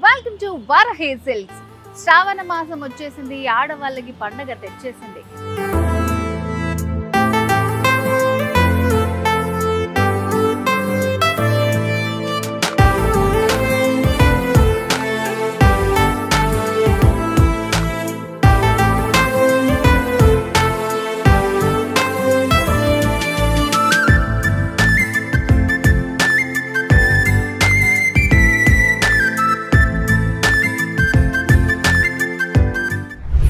Welcome to Varahe silks. శ్రావణ మాసం వచ్చేసింది, ఆడవాళ్ళకి పండగ తెచ్చేసింది.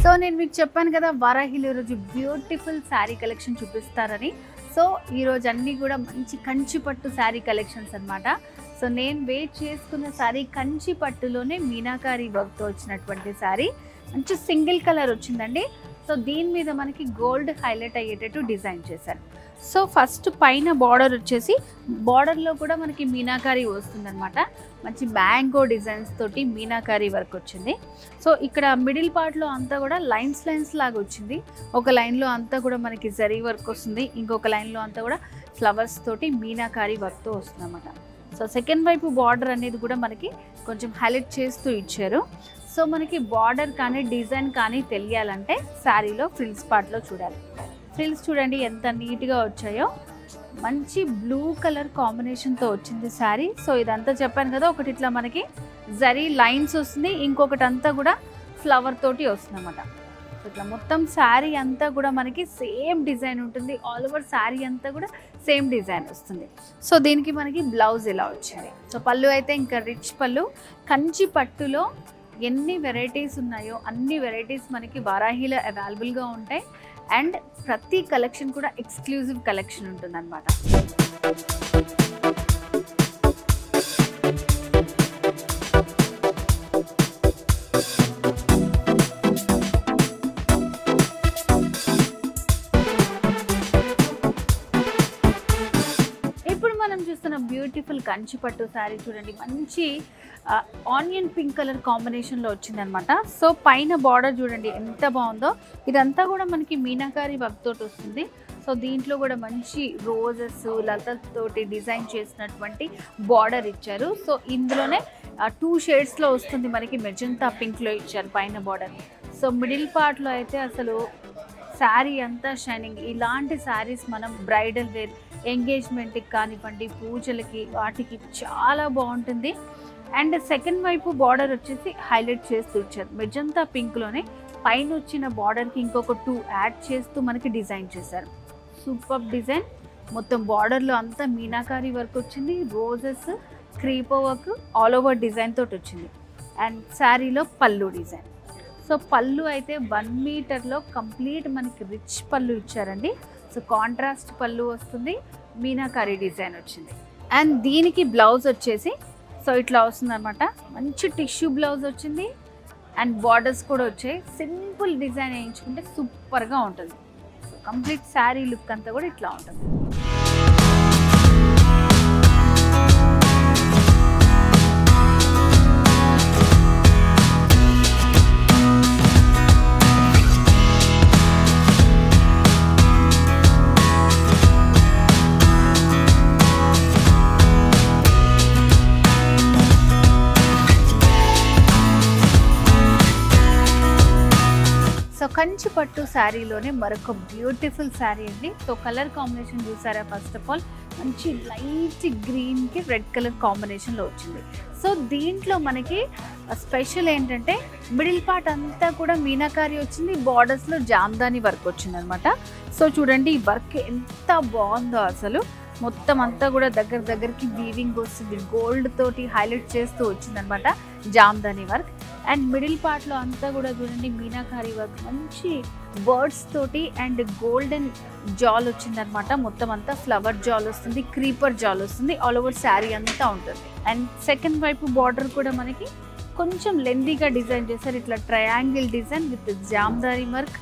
సో నేను మీకు చెప్పాను కదా, వరాహిలో ఈరోజు బ్యూటిఫుల్ శారీ కలెక్షన్ చూపిస్తారని. సో ఈరోజు అన్నీ కూడా మంచి కంచి పట్టు శారీ కలెక్షన్స్ అనమాట. సో నేను వెయిట్ చేసుకున్న శారీ కంచి పట్టులోనే మీనాకారి వర్క్తో వచ్చినటువంటి శారీ. మంచి సింగిల్ కలర్ వచ్చిందండి. సో దీని మీద మనకి గోల్డ్ హైలైట్ అయ్యేటట్టు డిజైన్ చేశారు. సో ఫస్ట్ పైన బార్డర్ వచ్చేసి, బార్డర్లో కూడా మనకి మీనాకారి వస్తుందన్నమాట. మంచి మ్యాంగో డిజైన్స్ తోటి మీనాకారి వర్క్ వచ్చింది. సో ఇక్కడ మిడిల్ పార్ట్లో అంతా కూడా లైన్స్ లాగా వచ్చింది. ఒక లైన్లో అంతా కూడా మనకి జరీ వర్క్ వస్తుంది, ఇంకొక లైన్లో అంతా కూడా ఫ్లవర్స్ తోటి మీనాకారి వర్క్తో వస్తుంది అన్నమాట. సో సెకండ్ వైపు బార్డర్ అనేది కూడా మనకి కొంచెం హైలైట్ చేస్తూ ఇచ్చారు. సో మనకి బార్డర్ కానీ డిజైన్ కానీ తెలియాలంటే శారీలో ఫ్రిల్స్ పార్ట్లో చూడాలి. ఫ్రిల్స్ చూడండి ఎంత నీట్గా వచ్చాయో. మంచి బ్లూ కలర్ కాంబినేషన్తో వచ్చింది శారీ. సో ఇదంతా చెప్పాను కదా, ఒకటి ఇట్లా మనకి జరీ లైన్స్ వస్తుంది, ఇంకొకటి అంతా కూడా ఫ్లవర్ తోటి వస్తుంది అన్నమాట. సో ఇట్లా మొత్తం శారీ అంతా కూడా మనకి సేమ్ డిజైన్ ఉంటుంది. ఆల్ ఓవర్ శారీ అంతా కూడా సేమ్ డిజైన్ వస్తుంది. సో దీనికి మనకి బ్లౌజ్ ఇలా వచ్చింది. సో పళ్ళు అయితే ఇంకా రిచ్ పళ్ళు. కంచి పట్టులో ఎన్ని వెరైటీస్ ఉన్నాయో అన్ని వెరైటీస్ మనకి వరాహిలో అవైలబుల్గా ఉంటాయి. అండ్ ప్రతి కలెక్షన్ కూడా ఎక్స్క్లూజివ్ కలెక్షన్ ఉంటుందన్నమాట. ఇప్పుడు మనం చూస్తున్న బ్యూటిఫుల్ కంచి పట్టు శారీ చూడండి, మంచి ఆనియన్ పింక్ కలర్ కాంబినేషన్లో వచ్చిందనమాట. సో పైన బార్డర్ చూడండి ఎంత బాగుందో. ఇదంతా కూడా మనకి మీనాకారి వర్క్ తోటి వస్తుంది. సో దీంట్లో కూడా మంచి రోజెస్ లతతోటి డిజైన్ చేసినటువంటి బార్డర్ ఇచ్చారు. సో ఇందులోనే 2 షేడ్స్లో వస్తుంది మనకి. మెజంతా పింక్లో ఇచ్చారు పైన బార్డర్. సో మిడిల్ పార్ట్లో అయితే అసలు శారీ అంతా షైనింగ్. ఇలాంటి శారీస్ మనం బ్రైడల్ వేర్, ఎంగేజ్మెంట్కి కానివ్వండి, పూజలకి వాటికి చాలా బాగుంటుంది. అండ్ సెకండ్ వైపు బార్డర్ వచ్చేసి హైలైట్ చేస్తూ ఇచ్చారు. మెజంతా పింక్లోనే పైన వచ్చిన బార్డర్కి ఇంకొక 2 యాడ్ చేస్తూ మనకి డిజైన్ చేశారు. Super design. మొత్తం బార్డర్లో అంతా మీనాకారి వర్క్ వచ్చింది, roses, క్రీపో work, all over design తోటి వచ్చింది. అండ్ శారీలో పళ్ళు డిజైన్. సో పళ్ళు అయితే 1 మీటర్లో కంప్లీట్ మనకి రిచ్ పళ్ళు ఇచ్చారండి. సో కాంట్రాస్ట్ పళ్ళు వస్తుంది, మీనాకారి డిజైన్ వచ్చింది. అండ్ దీనికి బ్లౌజ్ వచ్చేసి సో ఇట్లా వస్తుంది అనమాట. మంచి టిష్యూ బ్లౌజ్ వచ్చింది. అండ్ బార్డర్స్ కూడా వచ్చాయి. సింపుల్ డిజైన్ వేయించుకుంటే సూపర్గా ఉంటుంది. సో కంప్లీట్ శారీ లుక్ అంతా కూడా ఇట్లా ఉంటుంది. సో కంచి పట్టు శారీలోనే మరొక బ్యూటిఫుల్ శారీ అండి. సో కలర్ కాంబినేషన్ చూసారా? ఫస్ట్ ఆఫ్ ఆల్ మంచి లైట్ గ్రీన్కి రెడ్ కలర్ కాంబినేషన్లో వచ్చింది. సో దీంట్లో మనకి స్పెషల్ ఏంటంటే మిడిల్ పార్ట్ అంతా కూడా మీనాకారి వచ్చింది, బార్డర్స్లో జామ్దాని వర్క్ వచ్చింది అనమాట. సో చూడండి ఈ వర్క్ ఎంత బాగుందో అసలు. మొత్తం అంతా కూడా దగ్గరికి వీవింగ్ వస్తుంది, గోల్డ్ తోటి హైలైట్ చేస్తూ వచ్చిందనమాట జామ్దాని వర్క్. అండ్ మిడిల్ పార్ట్లో అంతా కూడా చూడండి మీనాకారి వర్క్, మంచి బర్డ్స్ తోటి అండ్ గోల్డెన్ జాల్ వచ్చిందనమాట. మొత్తం అంతా ఫ్లవర్ జాల్ వస్తుంది, క్రీపర్ జాల్ వస్తుంది, ఆల్ ఓవర్ శారీ అంతా ఉంటుంది. అండ్ సెకండ్ వైపు బార్డర్ కూడా మనకి కొంచెం లెందీగా డిజైన్ చేశారు. ఇట్లా triangle design with Jamdani work.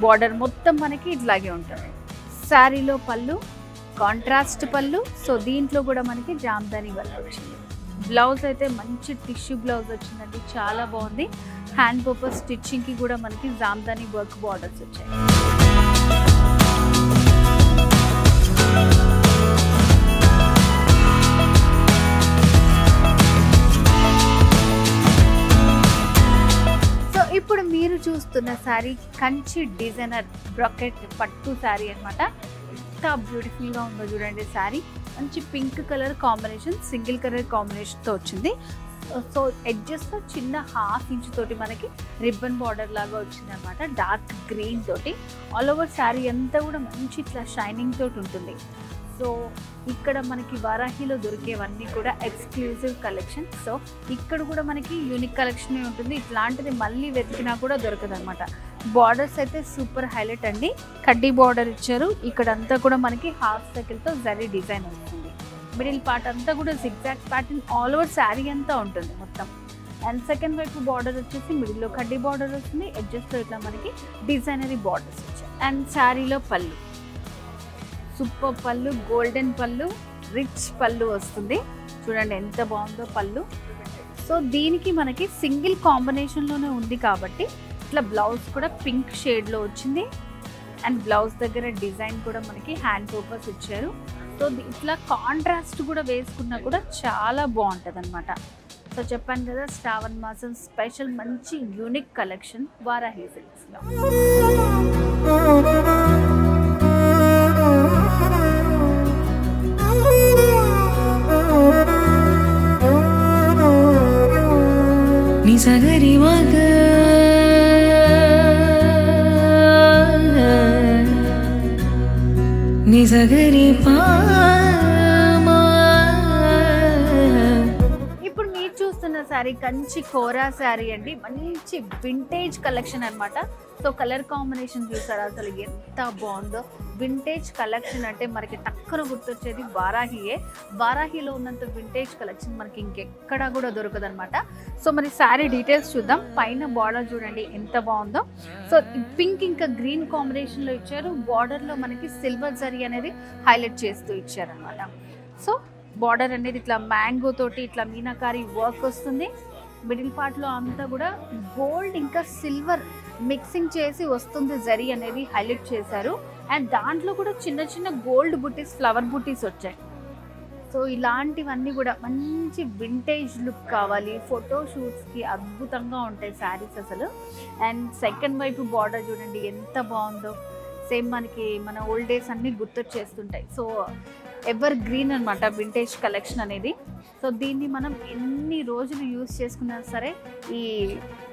Border మొత్తం మనకి ఇట్లాగే ఉంటుంది. శారీలో పళ్ళు కాంట్రాస్ట్ పళ్ళు. సో దీంట్లో కూడా మనకి జామ్దాని వర్క్ వచ్చింది. బ్లౌజ్ అయితే మంచి టిష్యూ బ్లౌజ్ వచ్చిందండి, చాలా బాగుంది. హ్యాండ్ పర్పస్ స్టిచ్చింగ్కి కూడా మనకి జామ్దాని వర్క్ బార్డర్స్ వచ్చాయి. శారీ కంచి డిజైనర్ బ్రొకెట్ పట్టు శారీ అనమాట. ఎంత బ్యూటిఫుల్గా ఉందో చూడండి శారీ. మంచి pink colour combination, single colour కాంబినేషన్తో వచ్చింది. సో ఎడ్జెస్లో చిన్న ½ ఇంచ్ తోటి మనకి రిబ్బన్ బార్డర్ లాగా వచ్చింది అనమాట. డార్క్ గ్రీన్ తోటి ఆల్ ఓవర్ శారీ అంతా కూడా మంచి ఇట్లా షైనింగ్ తోటి ఉంటుంది. సో ఇక్కడ మనకి వారాహిలో దొరికేవన్నీ కూడా ఎక్స్క్లూజివ్ కలెక్షన్. సో ఇక్కడ కూడా మనకి యూనిక్ కలెక్షన్ ఉంటుంది. ఇట్లాంటిది మళ్ళీ వెతికినా కూడా దొరకదు అనమాట. బార్డర్స్ అయితే సూపర్ హైలైట్ అండి. కడ్డీ బార్డర్ ఇచ్చారు. ఇక్కడంతా కూడా మనకి హాఫ్ సర్కిల్తో జరీ డిజైన్ వస్తుంది. మిడిల్ పార్ట్ అంతా కూడా zigzag pattern all over sari అంతా ఉంటుంది మొత్తం. అండ్ సెకండ్ వైపు బార్డర్ వచ్చేసి మిడిల్లో కడ్డీ బార్డర్ వస్తుంది. ఎడ్జెస్లో ఇట్లా మనకి డిజైనరీ బార్డర్స్ వచ్చాయి. అండ్ శారీలో పళ్ళు సూపర్ పళ్ళు, గోల్డెన్ పళ్ళు, రిచ్ పళ్ళు వస్తుంది. చూడండి ఎంత బాగుందో పళ్ళు. సో దీనికి మనకి సింగిల్ కాంబినేషన్లోనే ఉంది కాబట్టి ఇట్లా బ్లౌజ్ కూడా పింక్ షేడ్లో వచ్చింది. అండ్ బ్లౌజ్ దగ్గర డిజైన్ కూడా మనకి హ్యాండ్ పర్పస్ ఇచ్చారు. సో ఇట్లా కాంట్రాస్ట్ కూడా వేసుకున్నా కూడా చాలా బాగుంటుంది అనమాట. సో చెప్పాను కదా, శ్రావణ మాసం స్పెషల్ మంచి యూనిక్ కలెక్షన్ వారాహి సిల్క్స్లో. నిసగరి మగ నిసగరి పామా. ఇప్పుడు మీరు చూస్తున్న శారీ కంచి కోరా శారీ అండి. మంచి వింటేజ్ కలెక్షన్ అనమాట. సో కలర్ కాంబినేషన్ చూసారా అసలు ఎంత బాగుందో. వింటేజ్ కలెక్షన్ అంటే మనకి టక్కున గుర్తొచ్చేది వారాహియే. వారాహిలో ఉన్నంత వింటేజ్ కలెక్షన్ మనకి ఇంకెక్కడా కూడా దొరకదు అనమాట. సో మరి శారీ డీటెయిల్స్ చూద్దాం. పైన బార్డర్ చూడండి ఎంత బాగుందో. సో పింక్ ఇంకా గ్రీన్ కాంబినేషన్లో ఇచ్చారు. బార్డర్లో మనకి సిల్వర్ జరీ అనేది హైలైట్ చేస్తూ ఇచ్చారనమాట. సో బార్డర్ అనేది ఇట్లా మ్యాంగో తోటి ఇట్లా మీనాకారి వర్క్ వస్తుంది. మిడిల్ పార్ట్లో అంతా కూడా గోల్డ్ ఇంకా సిల్వర్ మిక్సింగ్ చేసి వస్తుంది జరీ అనేది హైలైట్ చేశారు. అండ్ దాంట్లో కూడా చిన్న చిన్న గోల్డ్ బుటీస్, ఫ్లవర్ బుటీస్ వచ్చాయి. సో ఇలాంటివన్నీ కూడా మంచి వింటేజ్ లుక్ కావాలి, ఫోటో షూట్స్కి అద్భుతంగా ఉంటాయి శారీస్ అసలు. అండ్ సెకండ్ వైపు బార్డర్ చూడండి ఎంత బాగుందో. సేమ్ మనకి మన ఓల్డ్ డేస్ అన్నీ గుర్తొచ్చేస్తుంటాయి. సో ఎవర్ గ్రీన్ అనమాట వింటేజ్ కలెక్షన్ అనేది. సో దీన్ని మనం ఎన్ని రోజులు యూజ్ చేసుకున్నా సరే ఈ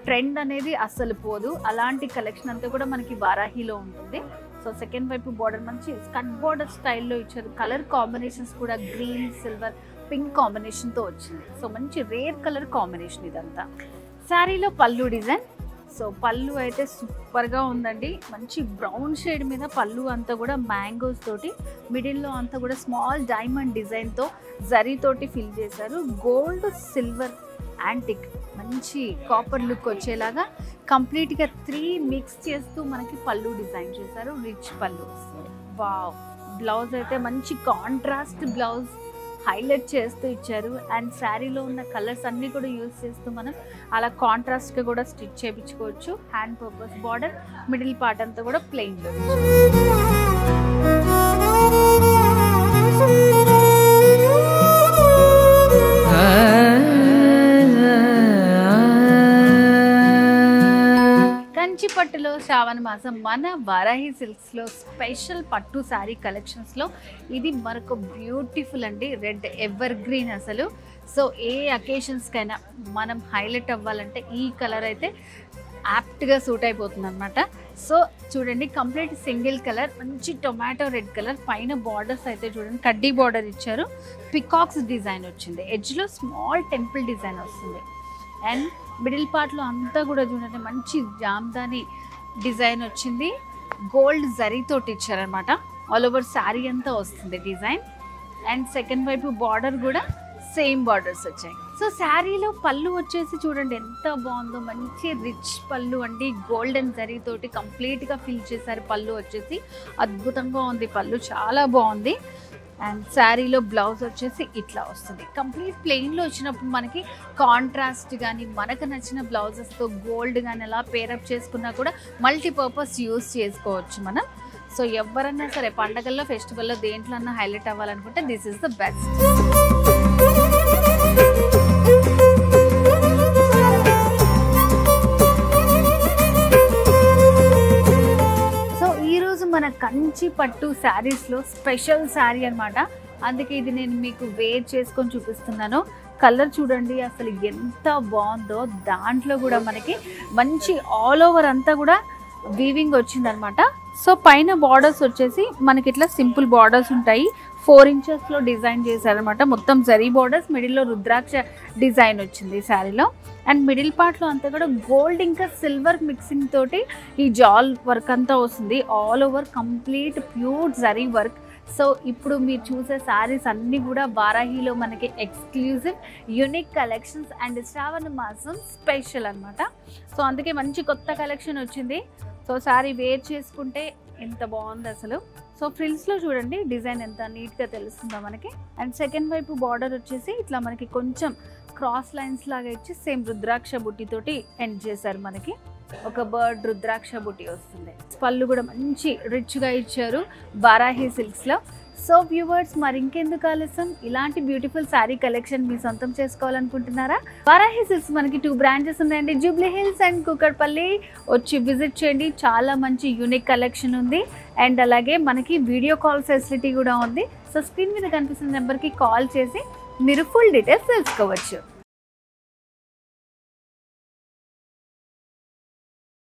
ట్రెండ్ అనేది అస్సలు పోదు. అలాంటి కలెక్షన్ అంతా కూడా మనకి వారాహిలో ఉంటుంది. సో సెకండ్ వైపు బార్డర్ మంచి స్కట్ బార్డర్ స్టైల్లో ఇచ్చారు. కలర్ కాంబినేషన్స్ కూడా గ్రీన్, సిల్వర్, పింక్ కాంబినేషన్తో వచ్చింది. సో మంచి రేర్ కలర్ కాంబినేషన్ ఇదంతా. శారీలో పళ్ళు డిజైన్. సో పళ్ళు అయితే సూపర్గా ఉందండి. మంచి బ్రౌన్ షేడ్ మీద పళ్ళు అంతా కూడా మ్యాంగోస్ తోటి, మిడిల్లో అంతా కూడా స్మాల్ డైమండ్ డిజైన్తో జరీతోటి ఫిల్ చేశారు. గోల్డ్, సిల్వర్, యాంటిక్ మంచి కాపర్ లుక్ వచ్చేలాగా కంప్లీట్గా 3 మిక్స్ చేస్తూ మనకి పళ్ళు డిజైన్ చేశారు. రిచ్ పళ్ళు. వావ్. బ్లౌజ్ అయితే మంచి కాంట్రాస్ట్ బ్లౌజ్ హైలైట్ చేస్తూ ఇచ్చారు. అండ్ శారీలో ఉన్న కలర్స్ అన్నీ కూడా యూజ్ చేస్తూ మనం అలా కాంట్రాస్ట్గా కూడా స్టిచ్ చేయించుకోవచ్చు. Hand purpose border, middle part అంతా కూడా ప్లెయిన్. కంచి పట్టులో శ్రావణ మాసం మన వారాహి సిల్క్స్లో స్పెషల్ పట్టు శారీ కలెక్షన్స్లో ఇది మరొక బ్యూటిఫుల్ అండి. రెడ్ ఎవర్ గ్రీన్ అసలు. సో ఏ అకేషన్స్కైనా మనం హైలైట్ అవ్వాలంటే ఈ కలర్ అయితే యాప్ట్గా సూట్ అయిపోతుంది అనమాట. సో చూడండి కంప్లీట్ సింగిల్ కలర్, మంచి టొమాటో రెడ్ కలర్. పైన బార్డర్స్ అయితే చూడండి కడ్డీ బార్డర్ ఇచ్చారు. పికాక్స్ డిజైన్ వచ్చింది. ఎడ్జ్లో స్మాల్ టెంపుల్ డిజైన్ వస్తుంది. అండ్ మిడిల్ పార్ట్లో అంతా కూడా చూడండి మంచి జామ్దాని డిజైన్ వచ్చింది. గోల్డ్ జరీతోటి ఇచ్చారనమాట. ఆల్ ఓవర్ శారీ అంతా వస్తుంది డిజైన్. అండ్ సెకండ్ వైపు బార్డర్ కూడా సేమ్ బార్డర్స్ వచ్చాయి. సో శారీలో పళ్ళు వచ్చేసి చూడండి ఎంత బాగుందో. మంచి రిచ్ పళ్ళు అండి. గోల్డెన్ జరీతోటి కంప్లీట్గా ఫిల్ చేశారు. పళ్ళు వచ్చేసి అద్భుతంగా ఉంది. పళ్ళు చాలా బాగుంది. అండ్ శారీలో బ్లౌజ్ వచ్చేసి ఇట్లా వస్తుంది. కంప్లీట్ ప్లెయిన్లో వచ్చినప్పుడు మనకి కాంట్రాస్ట్ కానీ మనకు నచ్చిన బ్లౌజెస్తో గోల్డ్ కానీ అలా పేరప్ చేసుకున్నా కూడా మల్టీపర్పస్ యూస్ చేసుకోవచ్చు మనం. సో ఎవరన్నా సరే పండగల్లో, ఫెస్టివల్లో దేంట్లో అన్నా హైలైట్ అవ్వాలనుకుంటే this is the best. Kanchi పట్టు శారీస్లో స్పెషల్ శారీ అనమాట. అందుకే ఇది నేను మీకు వేర్ చేసుకొని చూపిస్తున్నాను. కలర్ చూడండి అసలు ఎంత బాగుందో. దాంట్లో కూడా మనకి మంచి ఆల్ ఓవర్ అంతా కూడా వీవింగ్ వచ్చిందనమాట. సో పైన బార్డర్స్ వచ్చేసి మనకి ఇట్లా సింపుల్ బార్డర్స్ ఉంటాయి. 4 ఇంచెస్లో డిజైన్ చేశారనమాట. మొత్తం జరీ బార్డర్స్, మిడిల్లో రుద్రాక్ష డిజైన్ వచ్చింది ఈ శారీలో. అండ్ మిడిల్ పార్ట్లో అంతా కూడా గోల్డ్ ఇంకా సిల్వర్ మిక్సింగ్ తోటి ఈ జాల్ వర్క్ అంతా వస్తుంది. All over complete pure zari work. So ఇప్పుడు మీరు చూసే శారీస్ అన్నీ కూడా వారాహిలో మనకి ఎక్స్క్లూజివ్ యూనిక్ కలెక్షన్స్ అండ్ శ్రావణ మాసం స్పెషల్ అనమాట. సో అందుకే మంచి కొత్త కలెక్షన్ వచ్చింది. సో శారీ వేర్ చేసుకుంటే ఎంత బాగుంది అసలు. సో ఫ్రిల్స్లో చూడండి డిజైన్ ఎంత నీట్గా తెలుస్తుందో మనకి. అండ్ సెకండ్ వైపు బార్డర్ వచ్చేసి ఇట్లా మనకి కొంచెం క్రాస్ లైన్స్ లాగా ఇచ్చి సేమ్ రుద్రాక్ష బుట్టితోటి ఎండ్ చేశారు. మనకి ఒక బర్డ్ రుద్రాక్ష బుట్టి వస్తుంది. పళ్ళు కూడా మంచి రిచ్గా ఇచ్చారు వారాహి సిల్క్స్లో. సో వ్యూవర్స్, మరి ఇంకెందుకు ఆలస్యం, ఇలాంటి బ్యూటిఫుల్ శారీ కలెక్షన్ మీ సొంతం చేసుకోవాలనుకుంటున్నారా? వారాహి సిల్క్స్ మనకి 2 బ్రాంచెస్ ఉన్నాయండి, జూబ్లీ హిల్స్ అండ్ కూకట్పల్లి. వచ్చి విజిట్ చేయండి, చాలా మంచి యూనిక్ కలెక్షన్ ఉంది. అండ్ అలాగే మనకి వీడియో కాల్ ఫెసిలిటీ కూడా ఉంది. సో స్క్రీన్ మీద కనిపిస్తున్న నెంబర్కి కాల్ చేసి మీరు ఫుల్ డీటెయిల్స్ తెలుసుకోవచ్చు.